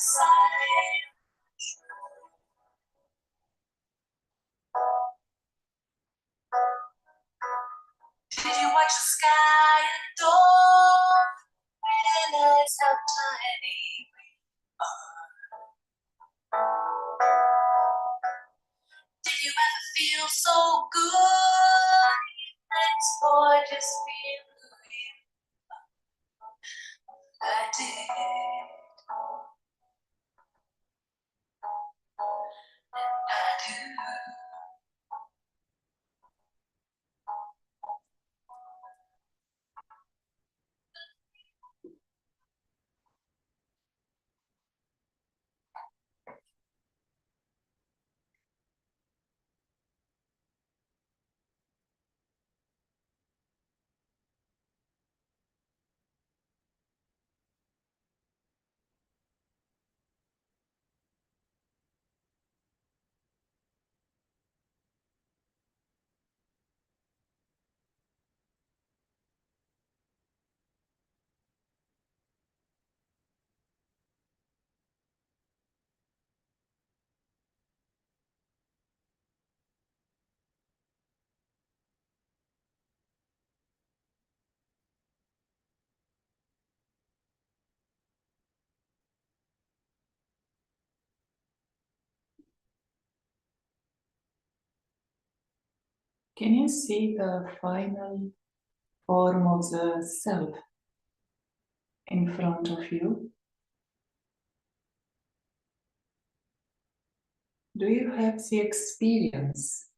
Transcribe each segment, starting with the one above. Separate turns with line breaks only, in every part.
Did you watch the sky at dawn? Realize how tiny we are. Did you ever feel so good? Thanks for just being who you are. I did. And I do.
Can you see the final form of the self in front of you? Do you have the experience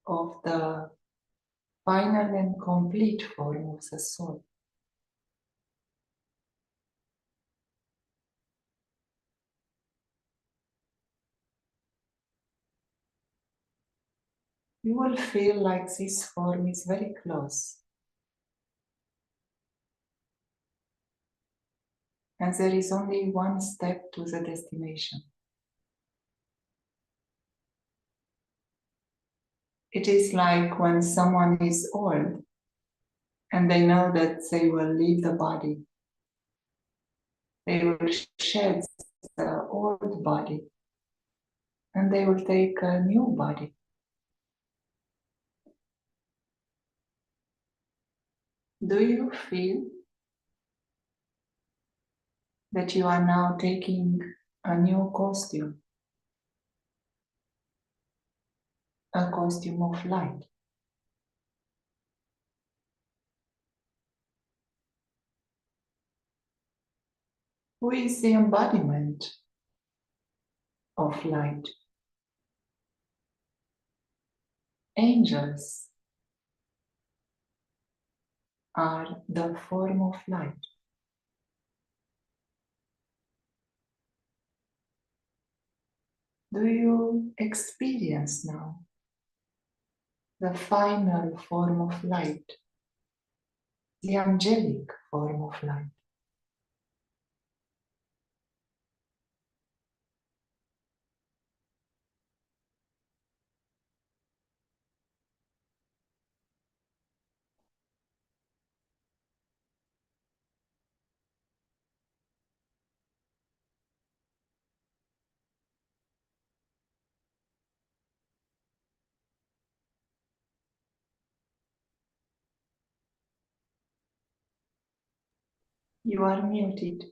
of the final and complete form of the soul? You will feel like this form is very close. And there is only one step to the destination. It is like when someone is old and they know that they will leave the body. They will shed the old body and they will take a new body. Do you feel that you are now taking a new costume? A costume of light. Who is the embodiment of light? Angels are the form of light. Do you experience now the final form of light, the angelic form of light? You are muted.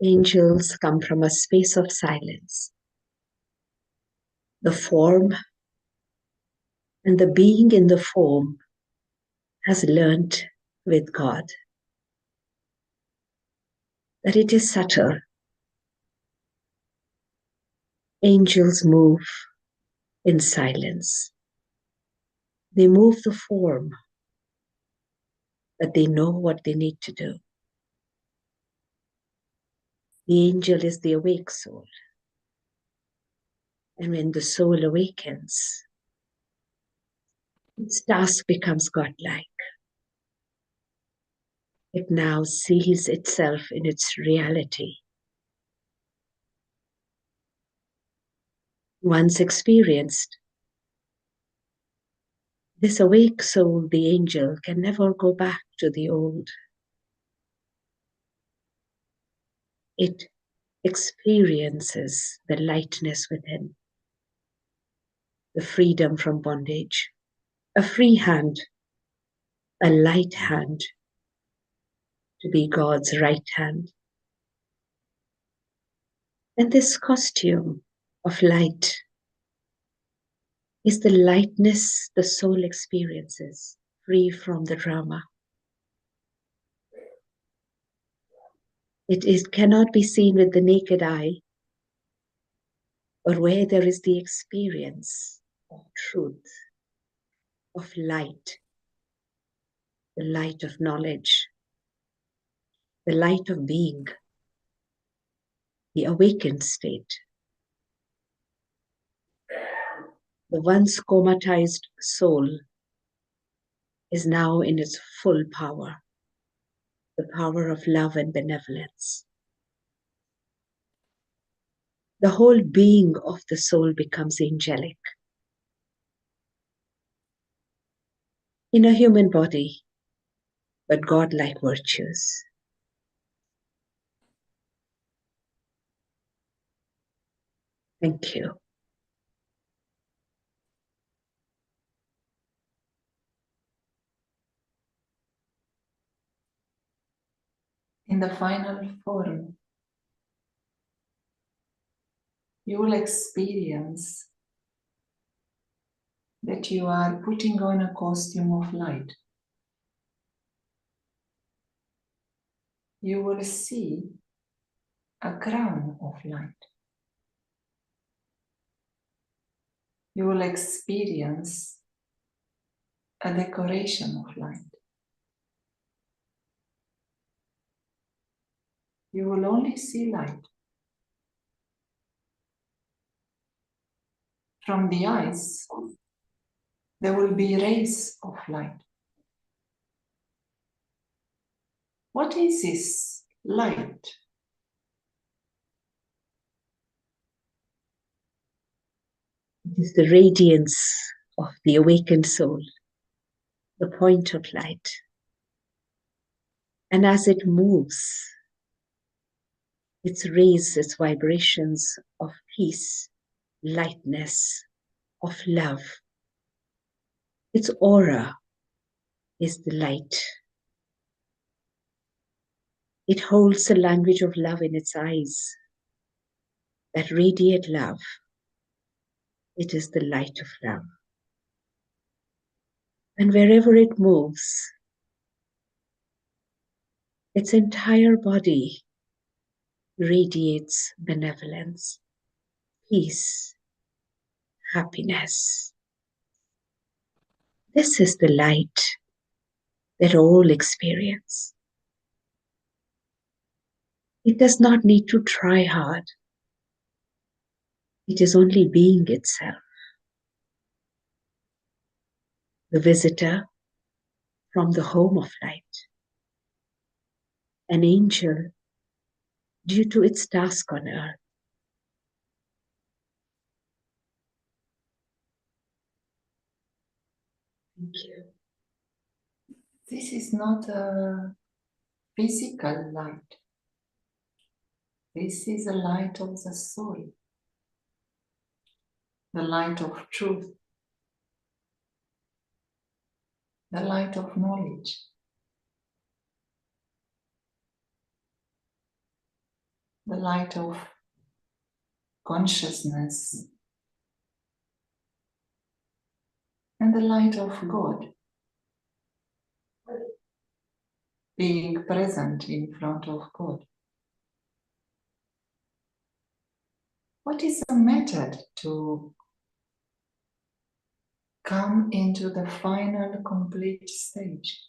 Angels come from a space of silence. The form and the being in the form has learnt with God that it is subtle. Angels move in silence. They move the form, but they know what they need to do. The angel is the awake soul. And when the soul awakens, its task becomes godlike. It now sees itself in its reality. Once experienced, this awake soul, the angel, can never go back to the old. It experiences the lightness within, the freedom from bondage, a free hand, a light hand to be God's right hand. And this costume of light is the lightness the soul experiences, free from the drama. It cannot be seen with the naked eye, but where there is the experience of truth, of light, the light of knowledge, the light of being, the awakened state. The once comatized soul is now in its full power, the power of love and benevolence. The whole being of the soul becomes angelic. In a human body, but godlike virtues. Thank you.
In the final form, you will experience that you are putting on a costume of light. You will see a crown of light. You will experience a decoration of light. You will only see light. From the eyes, there will be rays of light. What is this light?
It is the radiance of the awakened soul, the point of light. And as it moves, its rays, its vibrations of peace, lightness, of love. Its aura is the light. It holds the language of love in its eyes, that radiate love. It is the light of love. And wherever it moves, its entire body radiates benevolence, peace, happiness. This is the light that all experience. It does not need to try hard. It is only being itself. The visitor from the home of light. An angel due to its task on earth. Thank you.
This is not a physical light. This is a light of the soul, the light of truth, the light of knowledge. The light of consciousness and the light of God being present in front of God. What is the method to come into the final complete stage?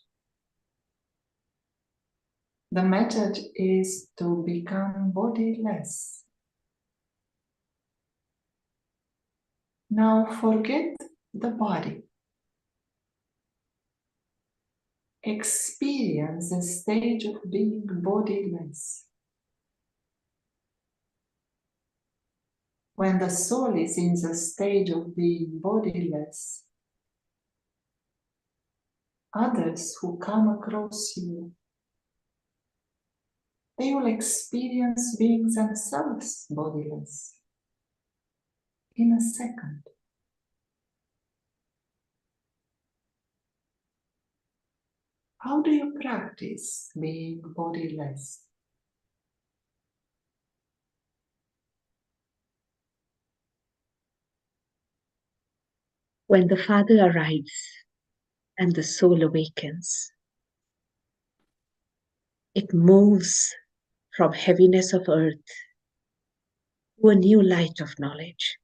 The method is to become bodiless. Now forget the body. Experience the stage of being bodiless. When the soul is in the stage of being bodiless, others who come across you they will experience being themselves bodiless in a second. How do you practice being bodiless?
When the Father arrives and the soul awakens, it moves from heaviness of earth to a new light of knowledge.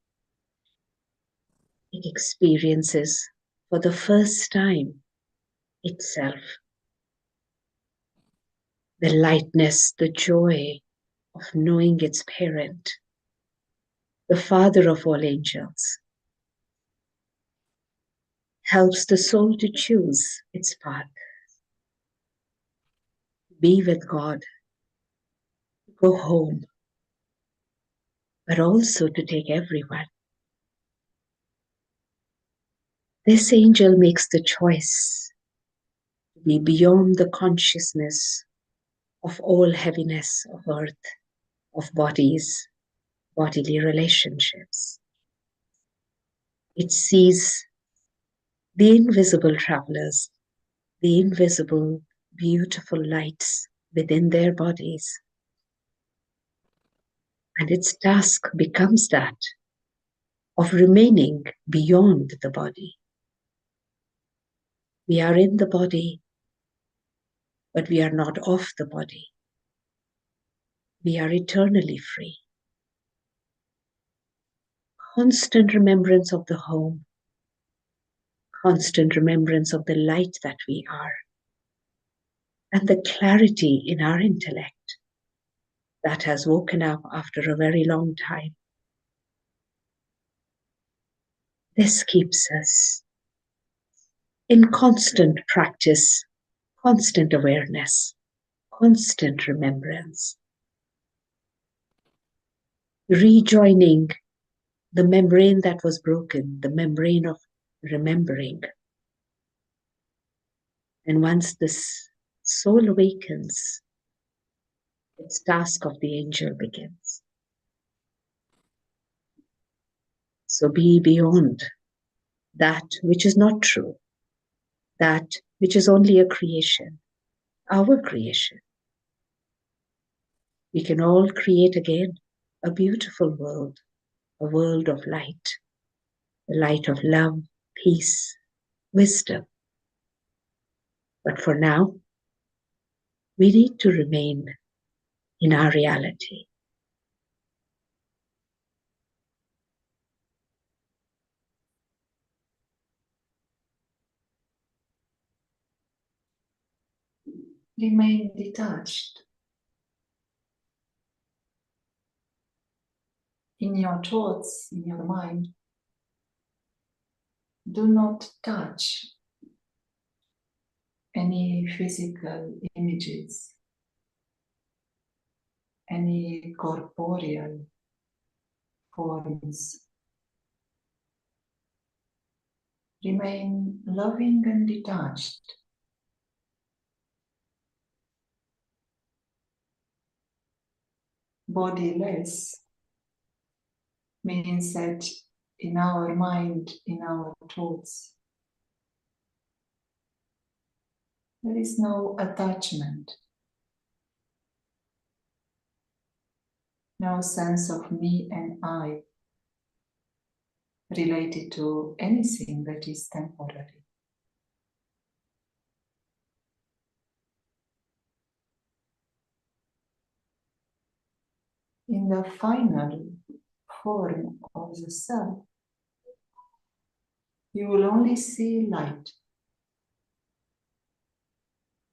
It experiences for the first time itself, the lightness, the joy of knowing its parent, the Father of all angels, helps the soul to choose its path, be with God, go home, but also to take everyone. This angel makes the choice to be beyond the consciousness of all heaviness of earth, of bodies, bodily relationships. It sees the invisible travelers, the invisible, beautiful lights within their bodies. And its task becomes that of remaining beyond the body. We are in the body, but we are not of the body. We are eternally free. Constant remembrance of the home, constant remembrance of the light that we are, and the clarity in our intellect that has woken up after a very long time. This keeps us in constant practice, constant awareness, constant remembrance, rejoining the membrane that was broken, the membrane of remembering. And once this soul awakens, its task of the angel begins. So be beyond that which is not true, that which is only a creation, our creation. We can all create again a beautiful world, a world of light, the light of love, peace, wisdom. But for now, we need to remain in our reality.
Remain detached. In your thoughts, in your mind, do not touch any physical images, any corporeal forms. Remain loving and detached. Bodiless means that in our mind, in our thoughts, there is no attachment, no sense of me and I related to anything that is temporary. In the final form of the self, you will only see light,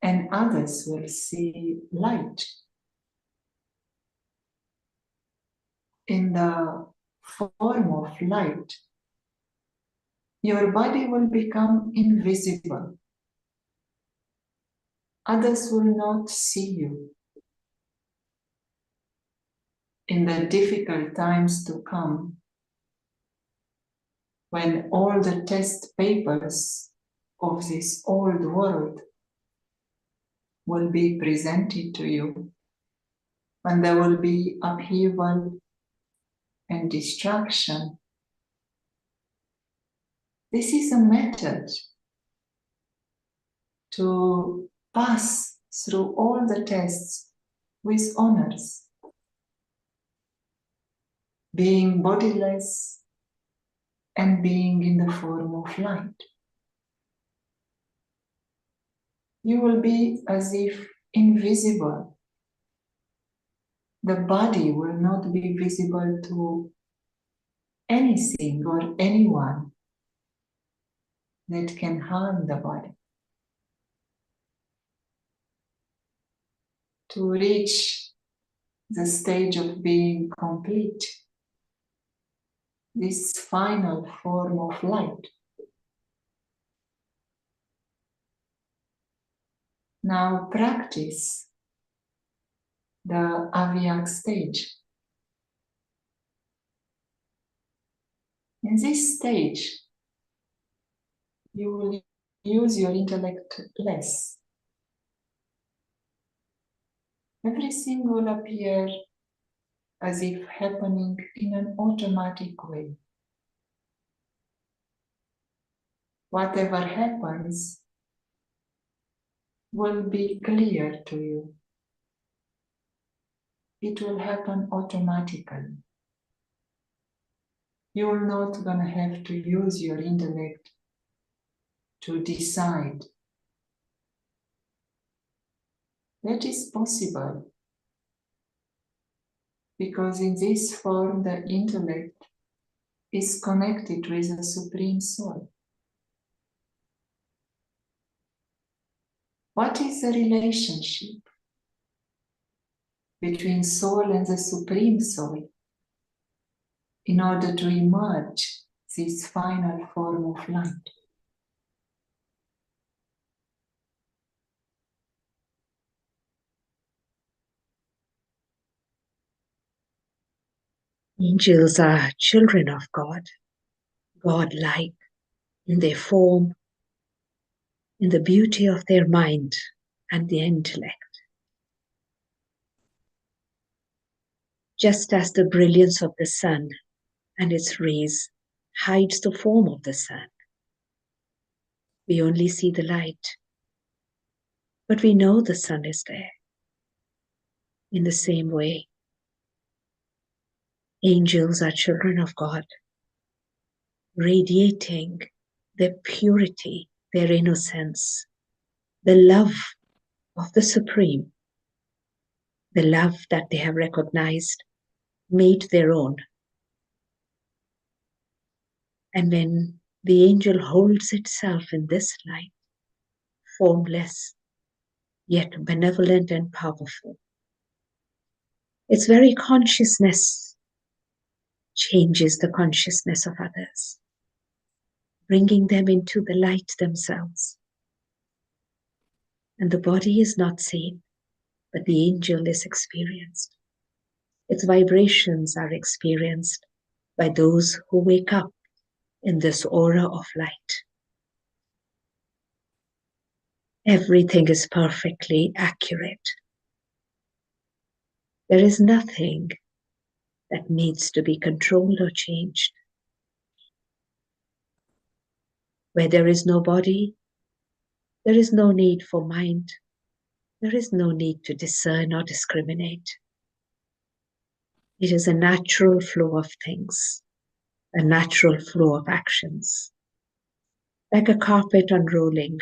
and others will see light. In the form of light, your body will become invisible. Others will not see you. In the difficult times to come, when all the test papers of this old world will be presented to you, when there will be upheaval and destruction. This is a method to pass through all the tests with honors, being bodiless and being in the form of light. You will be as if invisible. The body will not be visible to anything or anyone that can harm the body. To reach the stage of being complete, this final form of light. Now practice the Avyakt stage. In this stage, you will use your intellect less. Everything will appear as if happening in an automatic way. Whatever happens will be clear to you. It will happen automatically. You're not going to have to use your intellect to decide. That is possible because in this form the intellect is connected with the Supreme Soul. What is the relationship between soul and the Supreme Soul in order to emerge this final form of light?
Angels are children of God, God-like in their form, in the beauty of their mind and their intellect. Just as the brilliance of the sun and its rays hides the form of the sun, we only see the light, but we know the sun is there. In the same way, angels are children of God, radiating their purity, their innocence, the love of the Supreme, the love that they have recognized, made their own. And when the angel holds itself in this light, formless, yet benevolent and powerful, its very consciousness changes the consciousness of others, bringing them into the light themselves. And the body is not seen, but the angel is experienced. Its vibrations are experienced by those who wake up in this aura of light. Everything is perfectly accurate. There is nothing that needs to be controlled or changed. Where there is no body, there is no need for mind. There is no need to discern or discriminate. It is a natural flow of things, a natural flow of actions, like a carpet unrolling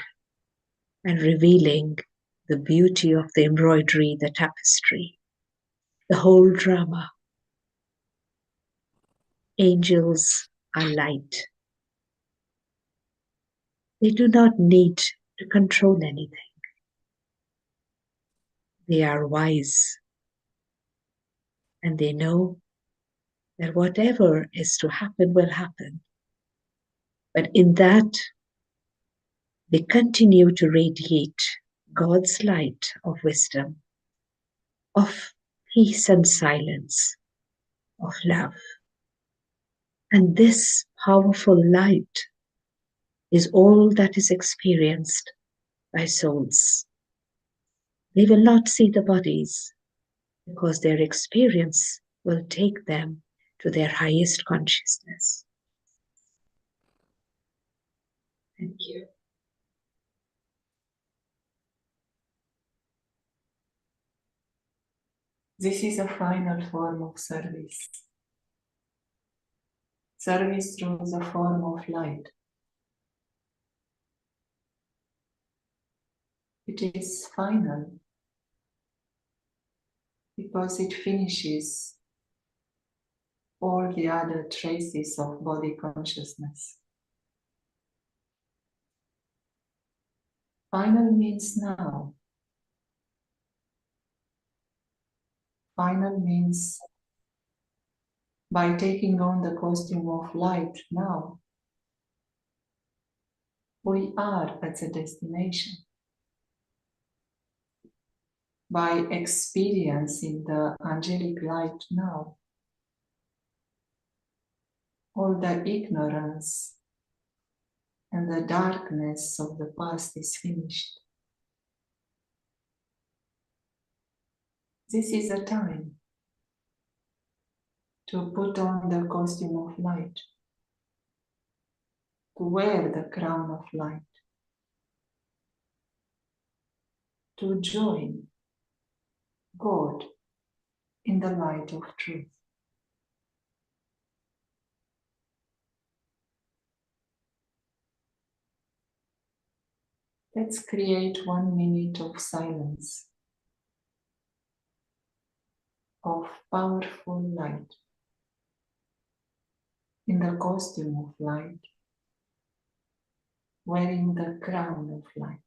and revealing the beauty of the embroidery, the tapestry, the whole drama. Angels are light. They do not need to control anything. They are wise, and they know that whatever is to happen will happen. But in that, they continue to radiate God's light of wisdom, of peace and silence, of love. And this powerful light is all that is experienced by souls. They will not see the bodies. because their experience will take them to their highest consciousness. Thank you.
This is a final form of service. Service through the form of light. It is final because it finishes all the other traces of body consciousness. Final means now. Final means by taking on the costume of light now, we are at the destination. By experiencing the angelic light now, all the ignorance and the darkness of the past is finished. This is a time to put on the costume of light, to wear the crown of light, to join God in the light of truth. Let's create 1 minute of silence, of powerful light, in the costume of light, wearing the crown of light.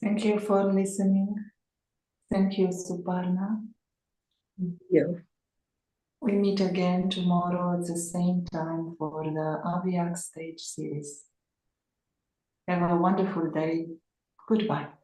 Thank you for listening. Thank you, Suparna.
Thank you.
We meet again tomorrow at the same time for the Avyakt stage series. Have a wonderful day. Goodbye.